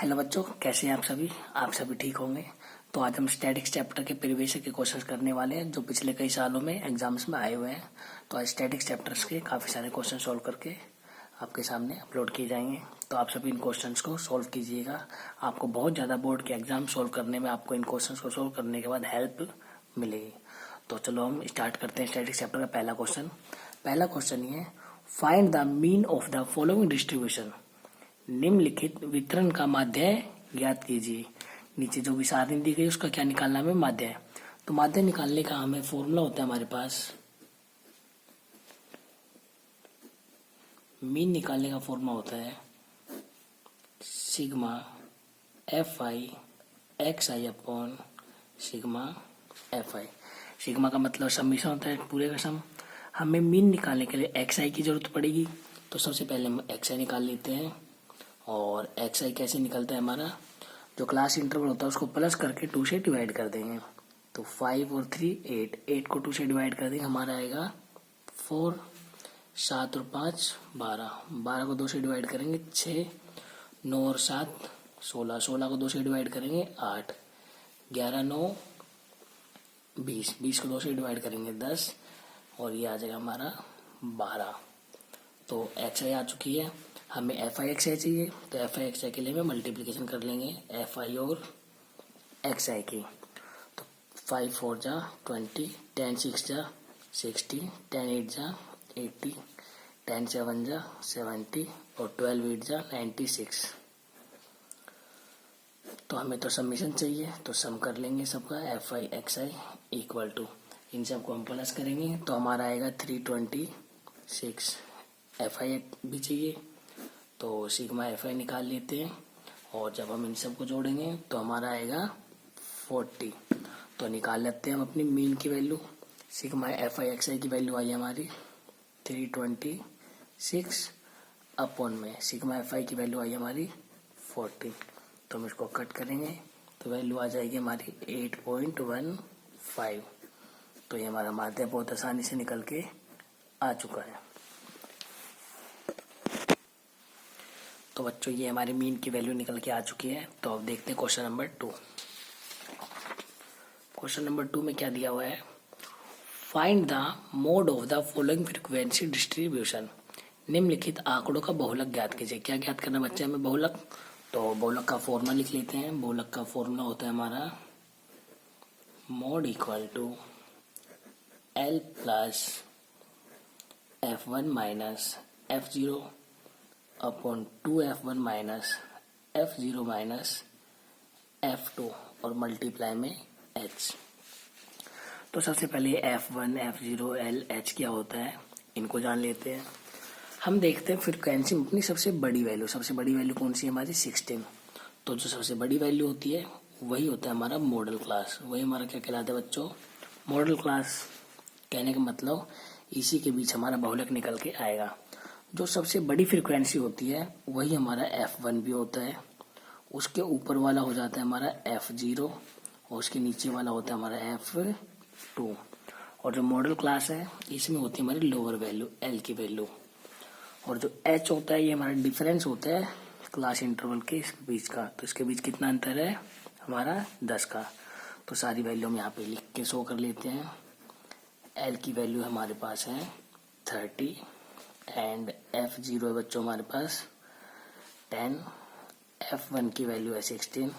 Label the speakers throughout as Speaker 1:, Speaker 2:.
Speaker 1: Hello बच्चों, कैसे हैं आप सभी ठीक होंगे। तो आज हम स्टैटिक्स चैप्टर के प्रीवियस के क्वेश्चंस करने वाले हैं जो पिछले कई सालों में एग्जाम्स में आए हुए हैं। तो आज स्टैटिक्स चैप्टर्स के काफ़ी सारे क्वेश्चन सॉल्व करके आपके सामने अपलोड किए जाएंगे। तो आप सभी इन क्वेश्चंस को सॉल्व कीजिएगा। आपको बहुत ज़्यादा बोर्ड के एग्जाम सॉल्व करने में आपको इन क्वेश्चन को सॉल्व करने के बाद हेल्प मिलेगी। तो चलो हम स्टार्ट करते हैं स्टैटिक्स चैप्टर का पहला क्वेश्चन ये है, find the mean of the following distribution. निम्नलिखित वितरण का माध्य ज्ञात कीजिए। नीचे जो भी सारणी दी गई उसका क्या निकालना है, हमें माध्य। तो माध्य निकालने का हमें फॉर्मूला होता है हमारे पास, मीन निकालने का फॉर्मूला होता है sigma F I X I upon sigma F I. Sigma का मतलब समीशन होता है पूरे का सम। हमें मीन निकालने के लिए एक्स आई की जरूरत पड़ेगी। तो सबसे पहले हम एक्स आई निकाल लेते हैं। और एक्स आई कैसे निकलता है, हमारा जो क्लास इंटरवल होता है उसको प्लस करके 2 से डिवाइड कर देंगे। तो 5 और 3 8, 8 को 2 से डिवाइड कर देंगे, हमारा आएगा 4, 7 और 5 12, 12 को 2 से डिवाइड करेंगे 6, 9 और 7 16, 16 को 2 से डिवाइड करेंगे 8, 11 9 20, 20 को 2 से डिवाइड करेंगे 10 और ये आ जाएगा हमारा 12। तो एक्स आई आ चुकी है। हमें एफ आई एक्स आई चाहिए, तो एफ आई एक्स आई के लिए हमें मल्टीप्लिकेशन कर लेंगे एफ आई और एक्स आई की। तो 5 4 जा 20, 10 6 जा 60, 10 8 जा 80, 10 7 जा 70 और 12 8 जा 96। तो हमें तो समीशन चाहिए, तो सम कर लेंगे सबका F I X I equal to, इन सबको हम प्लस करेंगे तो हमारा आएगा 326। एफ आई भी चाहिए तो सिग्मा एफ आई निकाल लेते हैं और जब हम इन सबको जोड़ेंगे तो हमारा आएगा 40। तो निकाल लेते हैं हम अपनी मीन की value. Sigma F I X I की वैल्यू आई हमारी 326 अपॉन में सिग्मा एफ आई की वैल्यू आई हमारी 40। तो हम इसको कट करेंगे तो वैल्यू आ जाएगी हमारी 8.15। तो ये हमारा माध्य बहुत आसानी से निकल के आ चुका है। तो बच्चों ये हमारी मीन की वैल्यू निकल के आ चुकी है। तो अब देखते हैं क्वेश्चन नंबर 2। क्वेश्चन नंबर 2 में क्या दिया हुआ है, find the mode of the following frequency distribution. निम्नलिखित आंकड़ों का बहुलक ज्ञात कीजिए। क्या ज्ञात करना बच्चे हमें, बहुलक। तो बहुलक का फॉर्मूला लिख लेते हैं। बहुलक का फॉर्मूला होता है हमारा mode equal to L plus F1 minus F0 upon 2F1 minus F0 minus F2 और मल्टीप्लाई में H। तो सबसे पहले F1 F0 L H क्या होता है इनको जान लेते हैं। हम देखते हैं फ्रीक्वेंसी में अपनी सबसे बड़ी वैल्यू कौन सी है हमारी 16। तो जो सबसे बड़ी वैल्यू होती है वही होता है हमारा मॉडल क्लास। वही हमारा क्या कहलाता है बच्चों, मॉडल क्लास। कहने का मतलब इसी के बीच हमारा बहुलक निकल के आएगा। जो सबसे बड़ी फ्रीक्वेंसी होती है वही हमारा F1 भी होता है। उसके ऊपर वाला हो जाता है हमारा F0 और उसके नीचे वाला होता है हमारा F2। और जो मॉडल क्लास है इसमें होती है हमारी लोअर वैल्यू L की वैल्यू। और जो H होता है ये हमारा डिफरेंस होता है क्लास इंटरवल के बीच का। तो इसके बीच कितना अंतर है हमारा 10 का। तो सारी वैल्यू हम यहाँ पे लिख के शो कर लेते हैं। L की वैल्यू हमारे पास है 30 एंड F0 है बच्चों हमारे पास 10, F1 की वैल्यू है 16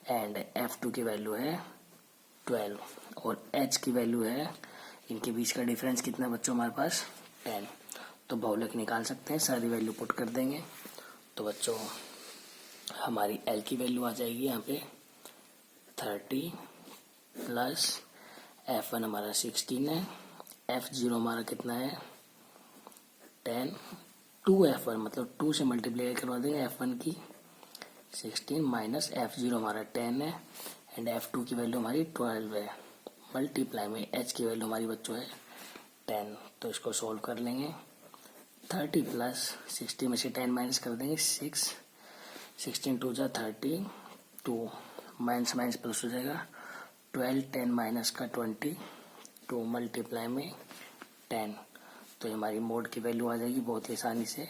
Speaker 1: एंड F2 की वैल्यू है 12 और H की वैल्यू है, इनके बीच का डिफरेंस कितना बच्चों हमारे पास 10। तो बहुलक निकाल सकते हैं, सारी वैल्यू पुट कर देंगे। तो बच्चों हमारी L की वैल्यू आ जाएगी यहाँ पे 30 प्लस F1 हमारा 16 है, F0 हमारा कितना है 10, 2F1 मतलब 2 से मल्टीप्लाई करवा देंगे F1 की 16 माइनस F0 हमारा 10 है एंड F2 की वैल्यू हमारी 12 है। मल्टीप्लाई में H की वैल्यू हमारी बच्चों है 10। तो इसको सोल्व कर लेंगे। 30 प्लस 60 में से 10 माइनस कर देंगे 6, 16 2 जा 30, 2 माइनस माइनस प्लस हो जाएगा 12, 10 माइनस का 20, 2 मल्टीप्लाई में 10। तो हमारी मोड की वैल्यू आ जाएगी बहुत ही आसानी से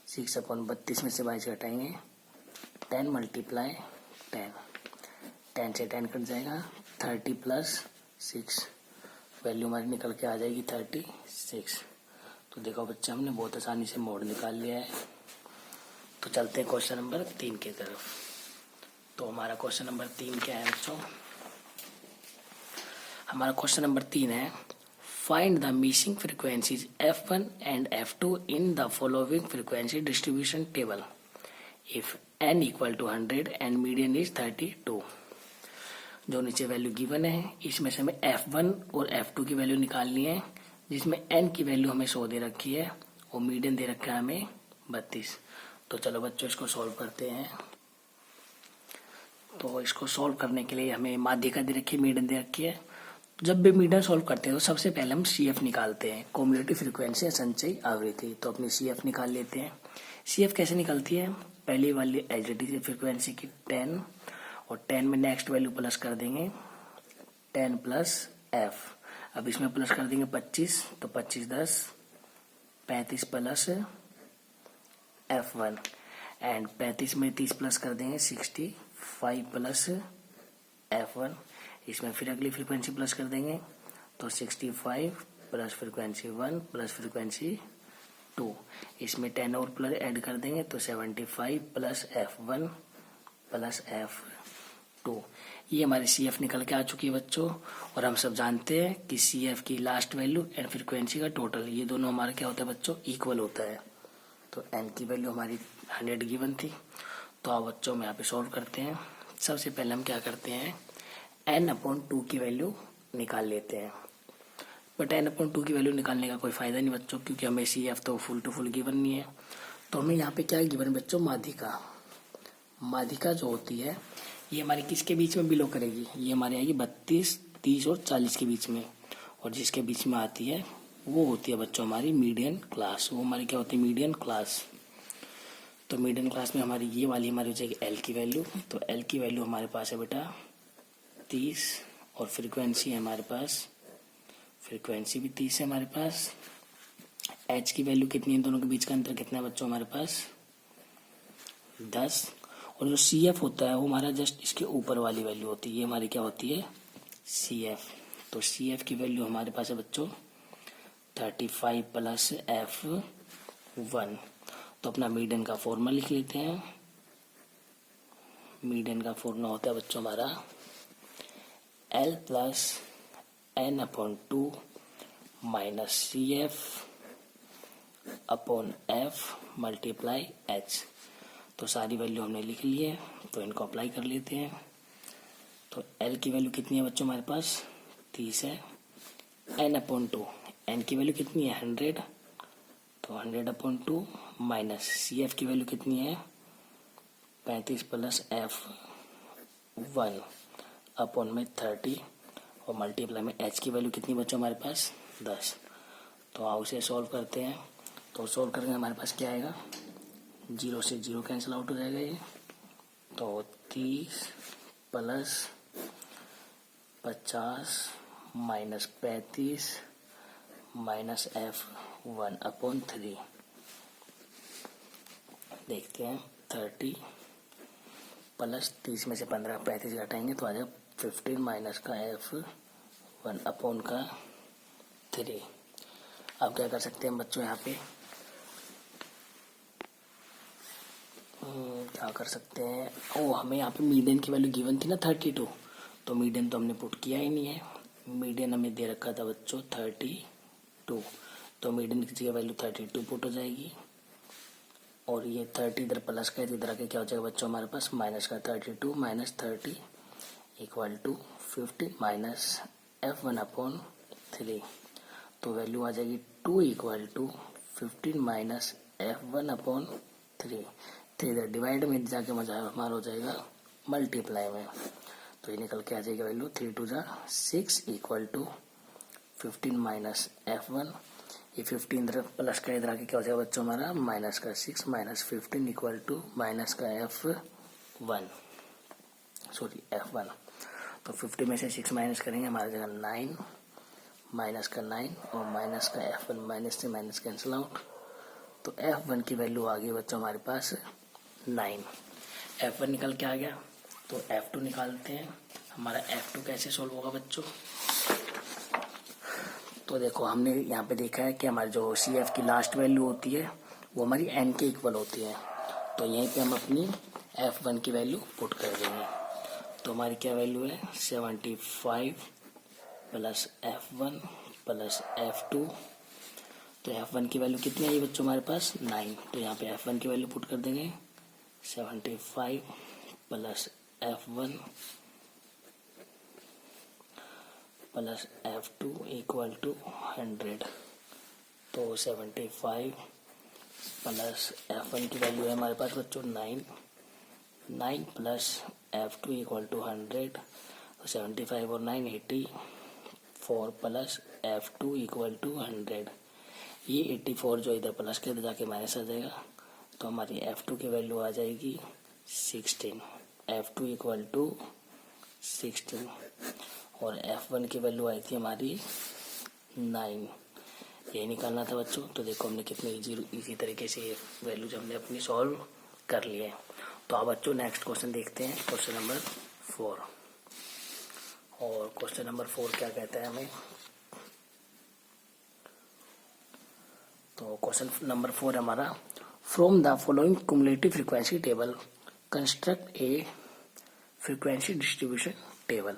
Speaker 1: 6/32 में से 22 घटाएंगे 10 मल्टीप्लाई 10, 10 से 10 कट जाएगा, 30 प्लस 6, वैल्यू हमारी निकल के आ जाएगी 36। तो देखो बच्चे, हमने बहुत आसानी से मोड निकाल लिया है। तो चलते हैं क्वेश्चन नंबर 3 की तरफ। तो हमारा क्वेश्चन नंबर 3 क्या है बच्चों? हमारा क्वेश्चन नंबर 3 है, find the missing frequencies F1 and F2 in the following frequency distribution table if n equal to 100 and median is 32। जो नीचे वैल्यू गिवन है, इसमें से हमें F1 और F2 की वैल्यू निकालनी है, जिसमें n की वैल्यू हमें 100 दे रखी है और मीडियन दे रखा है हमें 32। तो चलो बच्चों, इसको सॉल्व करते हैं। तो इसको सॉल्व करने के लिए हमें माध्यिका दे रखी है, मीडियन दे रखी है। जब भी मीडियन सॉल्व करते हैं तो सबसे पहले हम CF निकालते हैं, कम्युलेटिव फ्रीक्वेंसी या संचयी आवृत्ति। तो अपनी CF निकाल लेते हैं। CF कैसे निकलती है? पहली वाली एलटीसी फ्रीक्वेंसी की 10, और 10 में नेक्स्ट वैल्यू प्लस कर देंगे 10 प्लस F। अब इसमें प्लस कर देंगे 25, तो 25 10 35 प्लस F1, एंड 35 में 30 प्लस कर देंगे 65 प्लस F1। इसमें फिर अगली फ्रीक्वेंसी प्लस कर देंगे, तो 65 प्लस फ्रीक्वेंसी 1 प्लस फ्रीक्वेंसी 2। इसमें 10 और प्लस ऐड कर देंगे, तो 75 प्लस F1 प्लस F2। ये हमारी CF निकल के आ चुकी है बच्चों। और हम सब जानते हैं कि CF की लास्ट वैल्यू एंड फ्रीक्वेंसी का टोटल, ये दोनों हमारा क्या होता है बच्चों? इक्वल होता है। तो n की वैल्यू हमारी 100 गिवन थी। तो अब बच्चों में यहाँ पे सॉल्व करते हैं। सबसे पहले हम क्या करते हैं, n/2 की वैल्यू निकाल लेते हैं। बट n/2 की वैल्यू निकालने का कोई फायदा नहीं बच्चों, क्योंकि हमें CF तो फुल टू फुल गिवन नहीं है। तो हमें यहाँ पे क्या गिवन है बच्चों? माध्यिका। माध्यिका जो होती है, ये हमारी किसके बीच में बिलो करेगी? ये हमारी आएगी 32, 30 और 40 के बीच में। और जिसके बीच में आती है वो होती है बच्चों हमारी मीडियन क्लास। वो हमारी क्या होती है? Median class. तो मीडियन क्लास में हमारी ये वाली हमारी हो जाएगी L की वैल्यू। तो L की वैल्यू हमारे पास है बेटा 30, और फ्रीक्वेंसी है हमारे पास, फ्रीक्वेंसी भी 30 है हमारे पास। H की वैल्यू कितनी है? दोनों के बीच का अंतर कितना है बच्चों? हमारे पास 10। और जो CF होता है वो हमारा जस्ट इसके ऊपर वाली वैल्यू होती है, ये हमारी क्या होती है? CF। तो CF की वैल्यू हमारे पास है बच्चों 35 प्लस F1। तो अपना मीडियन का फॉर्मूला लिख लेते हैं। मीडियन का फॉर्मूला होता है बच्चों हमारा L plus n/2 minus CF upon F multiply H। तो सारी वैल्यू हमने लिख ली है, तो इनको अप्लाई कर लेते हैं। तो L की वैल्यू कितनी है बच्चों? हमारे पास 30 है। n/2, n की वैल्यू कितनी है? 100, तो 100/2 माइनस CF की वैल्यू कितनी है? 35 प्लस F1 अपॉन में 30, और मल्टीप्लाई में H की वैल्यू कितनी बच्चों हमारे पास? 10। तो आओ उसे सॉल्व करते हैं। तो सॉल्व करके हमारे पास क्या आएगा? 0 से 0 कैंसिल आउट हो जाएगा ये। तो 30 प्लस 50 माइनस 35 माइनस F1/3। देखते हैं, 30 प्लस 30 में से 15 35 घटाएंगे तो आ जाएगा 15 माइनस का F1/3। अब क्या कर सकते हैं बच्चों? यहाँ पे क्या कर सकते हैं? ओ, हमें यहाँ पे मीडियन की वैल्यू गिवन थी ना 32, तो मीडियन तो हमने पुट किया ही नहीं है। मीडियन हमें दे रखा था बच्चों 32, तो मीडियन की जगह वैल्यू 32 पुट हो जाएगी। और ये 30 इधर प्लस का है, इधर आके क्या हो जाएगा बच्चों हमारे पास? माइनस का 32 minus 30 equal to 15 minus F1/3। तो वैल्यू आ जाएगी 2 इक्वल टू 15 माइनस F1/3। तो इधर डिवाइड में जाके हमारा हो जाएगा मल्टीप्लाई में। तो ये निकल के आ जाएगा value 3 2 6 equal to 15 minus F1। ये 15 इधर प्लस का इधर आके क्या हो जाएगा बच्चों हमारा? माइनस का 6 माइनस 15 इक्वल टू माइनस का F1। तो 50 में से 6 माइनस करेंगे, हमारा जगह 9 माइनस का 9 और माइनस का F1, माइनस से माइनस कैंसिल आउट। तो F1 की वैल्यू आ गई बच्चों हमारे पास 9। F1 निकल के आ गया, तो F2 निकालते हैं। हमारा F2 कैसे सोल्व होगा बच्चों? तो देखो हमने यहाँ पे देखा है कि हमारी जो CF की लास्ट वैल्यू होती है वो हमारी N के इक्वल होती है, तो यहीं पे हम अपनी F1 की वैल्यू पुट कर देंगे। तो हमारी क्या वैल्यू है? 75 प्लस F1 प्लस F2। तो F1 की वैल्यू कितनी आई बच्चों हमारे पास? 9। तो यहाँ पे F1 की वैल्यू पुट कर देंगे 75 plus F1 plus F2 equal to 100। तो 75 प्लस F1 की वैल्यू है हमारे पास बच्चों 9 प्लस F2 इक्वल टू 100। तो 75 और 9 84 प्लस F2 इक्वल टू 100। ये 84 जो इधर प्लस के इधर जाके माइनस आ जाएगा, तो हमारी F2 की वैल्यू आ जाएगी 16। F2 इक्वल टू 16 और F1 की वैल्यू आई थी हमारी 9। यही निकालना था बच्चों। तो देखो हमने कितने इजी तरीके से ये वैल्यूज हमने अपनी सॉल्व कर लिए हैं। तो अब बच्चों नेक्स्ट क्वेश्चन देखते हैं, क्वेश्चन नंबर 4। और क्वेश्चन नंबर 4 क्या कहता है हमें? तो क्वेश्चन नंबर 4 हमारा, from the following cumulative frequency table construct A frequency distribution table.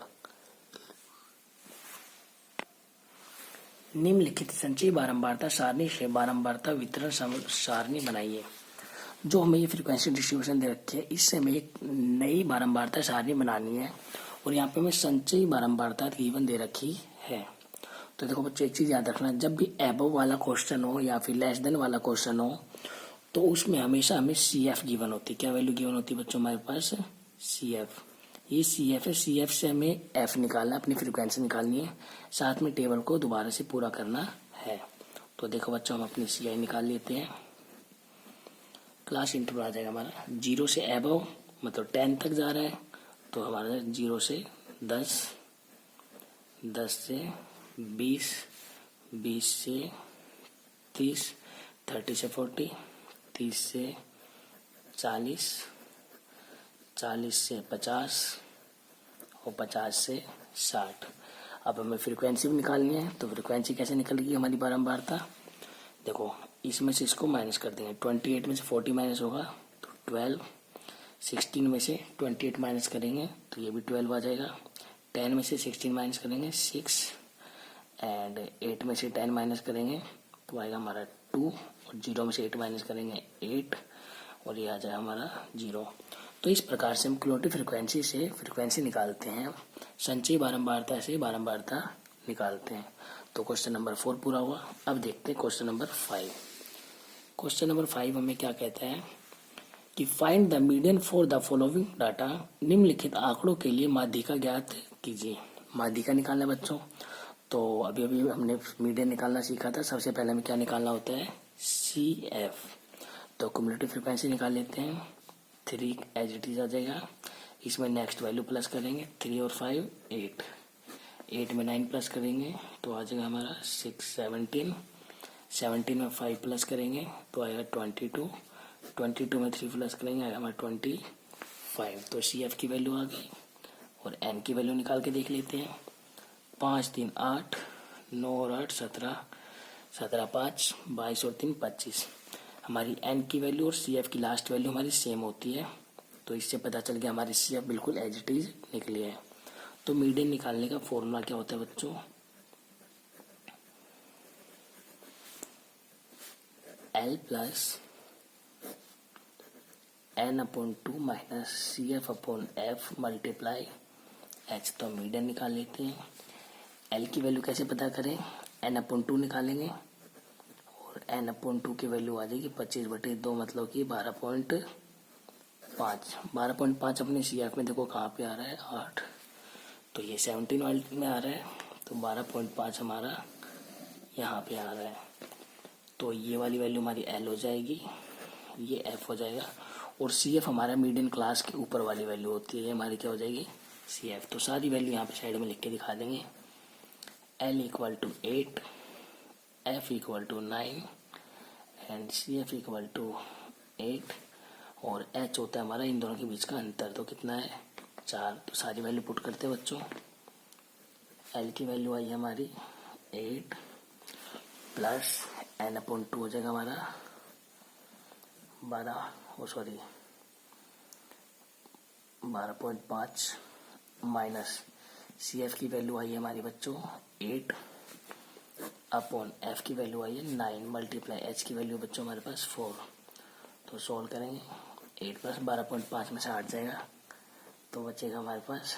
Speaker 1: निम्नलिखित संचयी बारंबारता सारणी से बारंबारता वितरण सारणी बनाइए। जो हमें ये फ्रीक्वेंसी डिस्ट्रीब्यूशन दे रखी है, इससे हमें एक नई बारंबारता सारणी बनानी है और यहाँ पे हमें संचयी बारंबारता गिवन दे रखी है। तो देखो बच्चों एक चीज याद रखना, जब भी एबव वाला क्वेश्चन हो या फिर लेस देन वाला क्वेश्चन हो तो उसमें हमेशा हमें CF गिवन होती है। क्या वैल्यू गिवन होती है बच्चों हमारे पास? CF। ये CF है, CF से हमें F निकालना, अपनी फ्रीक्वेंसी निकालनी है, साथ में टेबल को दोबारा से पूरा करना है। तो देखो बच्चों हम अपनी CI निकाल लेते हैं। क्लास इंटरवल आ जाएगा हमारा 0 से एबव मतलब 10 तक जा रहा है, तो हमारा 0 से 10, 10 से 20, 20 से 30, 30 से 40, 30 से 40, 40 से 50 और 50 से 60। अब हमें फ्रीक्वेंसी भी निकालनी है, तो फ्रीक्वेंसी कैसे निकलेगी हमारी बारंबारता? देखो इसमें से इसको माइनस कर देंगे, 28 में से 40 माइनस होगा तो 12, 16 में से 28 माइनस करेंगे तो ये भी 12 आ जाएगा, 10 में से 16 माइनस करेंगे 6 एंड 8 में से 10 माइनस करेंगे तो आएगा हमारा 2 और 0 में से 8 माइनस करेंगे 8 और ये आ जाएगा हमारा 0। तो इस प्रकार से हम क्युमुलेटिव फ्रीक्वेंसी से फ्रीक्वेंसी निकालते हैं, संचयी बारंबारता से बारंबारता निकालते हैं। तो क्वेश्चन नंबर 4 पूरा हुआ। अब देखते हैं क्वेश्चन नंबर 5। क्वेश्चन नंबर 5 हमें क्या कहता है कि find the median for the following data. निम्नलिखित आंकड़ों के लिए माध्यिका ज्ञात कीजिए। माध्यिका निकालना बच्चों, तो अभी अभी हमने मीडियन निकालना सीखा था। सबसे पहले हमें क्या निकालना होता है? CF। तो क्युमुलेटिव फ्रीक्वेंसी निकाल लेते हैं। 3 एज इट इज आ जाएगा, इसमें नेक्स्ट वैल्यू प्लस करेंगे 3 और 5 8, 8 में 9 प्लस करेंगे तो आ जाएगा हमारा 6 17, 17 में 5 प्लस करेंगे तो आएगा 22, 22 में 3 प्लस करेंगे आएगा हमारा 25। तो CF की वैल्यू आ गई और N की वैल्यू निकाल के देख लेते हैं। 5 3 8, 9 और 8 17, 17 5 22 और 3 25। हमारी N की वैल्यू और CF की लास्ट वैल्यू हमारी सेम होती है, तो इससे पता चल गया हमारी CF बिल्कुल एज इट इज निकली है। तो मीडियन निकालने का फॉर्मूला क्या होता है बच्चों? L plus N/2 minus CF/F multiply H। तो मीडियन निकाल लेते हैं। L की वैल्यू कैसे पता करें? N/2 निकालेंगे और N/2 की वैल्यू आ जाएगी 25/2 मतलब कि 12.5। 12.5 अपने CF में देखो कहाँ पे आ रहा है? 8। तो ये 17 वाले में आ रहा है, तो 12.5 हमारा यहाँ पे आ रहा है। तो ये वाली वैल्यू हमारी L हो जाएगी, ये F हो जाएगा और CF हमारा मीडियन क्लास के ऊपर वाली वैल्यू होती है, ये हमारी क्या हो जाएगी? CF। तो सारी वैल्यू यहाँ पे साइड में लिख के दिखा देंगे। L equal to 8, F equal to 9 and CF equal to 8 और h होता है हमारा इन दोनों के बीच का अंतर। तो कितना है 4। तो सारी वैल्यू पुट करते हैं बच्चों। l की वैल्यू आई है हमारी 8 प्लस n/2 हो जाएगा हमारा 12.5 माइनस CF की वैल्यू आई है हमारी बच्चों 8 अपॉन F की वैल्यू आई है 9 मल्टीप्लाई H की वैल्यू बच्चों हमारे पास 4। तो सॉल्व करेंगे 8 प्लस 12.5 में से 8 जाएगा तो बचेगा हमारे पास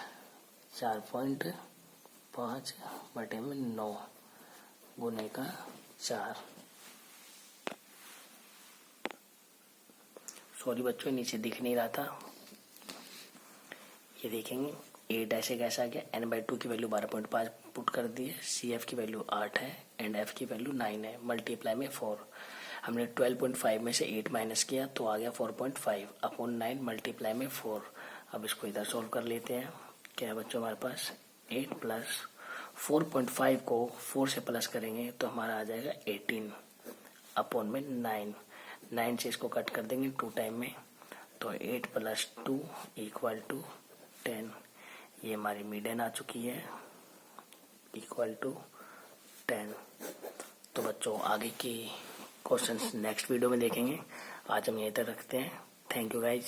Speaker 1: 4.5 बटे में 9 गुने का 4। सॉरी बच्चों नीचे दिख नहीं रहा था, ये देखेंगे 8 ऐसे कैसा आ गया। n/2 की वैल्यू 12.5 पुट कर दी है, CF की वैल्यू 8 है एंड F की वैल्यू 9 है, मल्टीप्लाई में 4। हमने 12.5 में से 8 माइनस किया तो आ गया 4.5 अपॉन 9 मल्टीप्लाई में 4। अब इसको इधर सोल्व कर लेते हैं। क्या है बच्चों हमारे पास 8 प्लस 4.5 को 4 से प्लस करेंगे तो हमारा आ जाएगा 18 अपॉन में 9 से इसको कट कर देंगे 2 टाइम में तो 8 प्लस 2 इक्वल टू 10। ये हमारी मीडियन आ चुकी है इक्वल टू 10। तो बच्चों आगे की क्वेश्चंस नेक्स्ट वीडियो में देखेंगे। आज हम यहीं तक रखते हैं। Thank you guys.